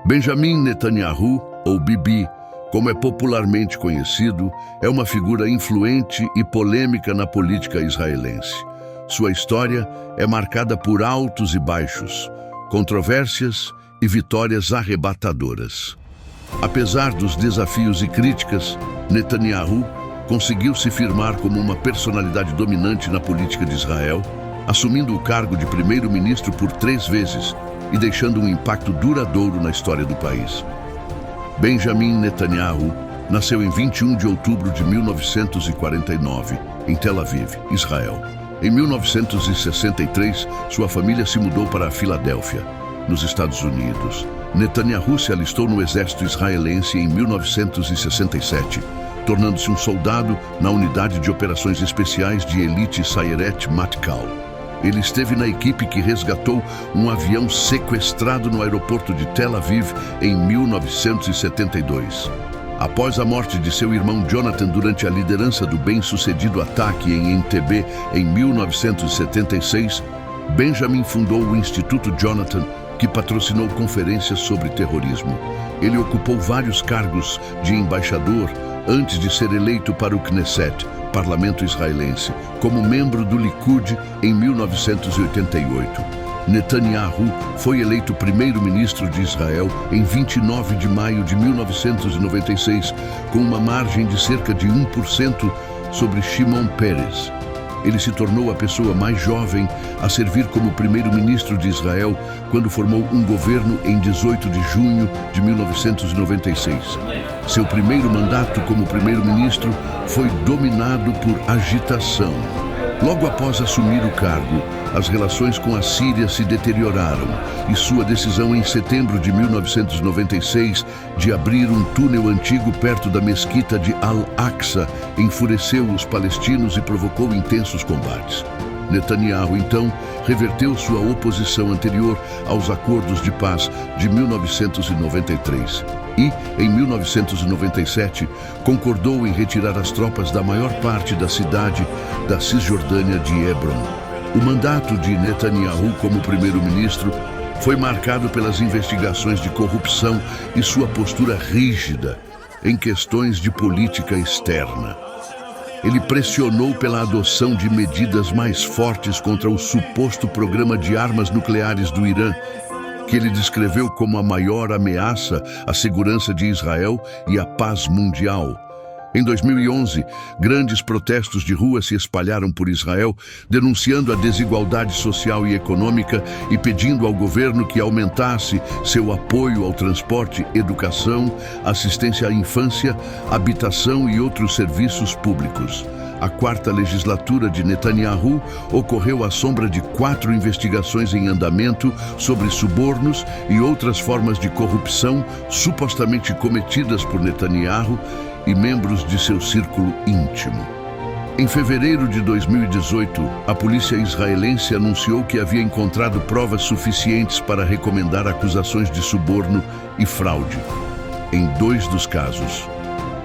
Benjamin Netanyahu, ou Bibi, como é popularmente conhecido, é uma figura influente e polêmica na política israelense. Sua história é marcada por altos e baixos, controvérsias e vitórias arrebatadoras. Apesar dos desafios e críticas, Netanyahu conseguiu se firmar como uma personalidade dominante na política de Israel, assumindo o cargo de primeiro-ministro por 3 vezes e deixando um impacto duradouro na história do país. Benjamin Netanyahu nasceu em 21 de outubro de 1949, em Tel Aviv, Israel. Em 1963, sua família se mudou para a Filadélfia, nos Estados Unidos. Netanyahu se alistou no exército israelense em 1967, tornando-se um soldado na unidade de operações especiais de elite Sayeret Matkal. Ele esteve na equipe que resgatou um avião sequestrado no aeroporto de Tel Aviv em 1972. Após a morte de seu irmão Jonathan durante a liderança do bem-sucedido ataque em Entebbe em 1976, Benjamin fundou o Instituto Jonathan, que patrocinou conferências sobre terrorismo. Ele ocupou vários cargos de embaixador antes de ser eleito para o Knesset, parlamento israelense, como membro do Likud em 1988. Netanyahu foi eleito primeiro-ministro de Israel em 29 de maio de 1996, com uma margem de cerca de 1% sobre Shimon Peres. Ele se tornou a pessoa mais jovem a servir como primeiro-ministro de Israel quando formou um governo em 18 de junho de 1996. Seu primeiro mandato como primeiro-ministro foi dominado por agitação. Logo após assumir o cargo, as relações com a Síria se deterioraram e sua decisão em setembro de 1996 de abrir um túnel antigo perto da mesquita de Al-Aqsa enfureceu os palestinos e provocou intensos combates. Netanyahu, então, reverteu sua oposição anterior aos acordos de paz de 1993 e, em 1997, concordou em retirar as tropas da maior parte da cidade da Cisjordânia de Hebron. O mandato de Netanyahu como primeiro-ministro foi marcado pelas investigações de corrupção e sua postura rígida em questões de política externa. Ele pressionou pela adoção de medidas mais fortes contra o suposto programa de armas nucleares do Irã, que ele descreveu como a maior ameaça à segurança de Israel e à paz mundial. Em 2011, grandes protestos de rua se espalharam por Israel, denunciando a desigualdade social e econômica e pedindo ao governo que aumentasse seu apoio ao transporte, educação, assistência à infância, habitação e outros serviços públicos. A 4ª legislatura de Netanyahu ocorreu à sombra de 4 investigações em andamento sobre subornos e outras formas de corrupção supostamente cometidas por Netanyahu e membros de seu círculo íntimo. Em fevereiro de 2018, a polícia israelense anunciou que havia encontrado provas suficientes para recomendar acusações de suborno e fraude. Em 2 dos casos,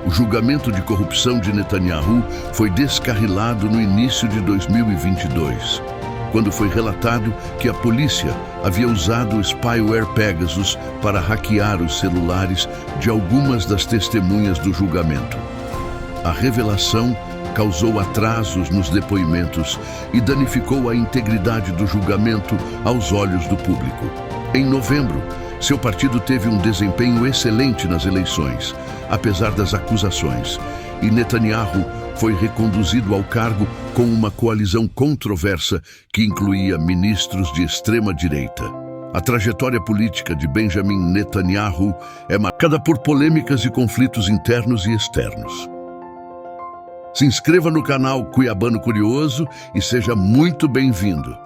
o julgamento de corrupção de Netanyahu foi descarrilado no início de 2022, quando foi relatado que a polícia havia usado o spyware Pegasus para hackear os celulares de algumas das testemunhas do julgamento. A revelação causou atrasos nos depoimentos e danificou a integridade do julgamento aos olhos do público. Em novembro, seu partido teve um desempenho excelente nas eleições, apesar das acusações, e Netanyahu foi reconduzido ao cargo com uma coalizão controversa que incluía ministros de extrema-direita. A trajetória política de Benjamin Netanyahu é marcada por polêmicas e conflitos internos e externos. Se inscreva no canal Cuiabano Curioso e seja muito bem-vindo.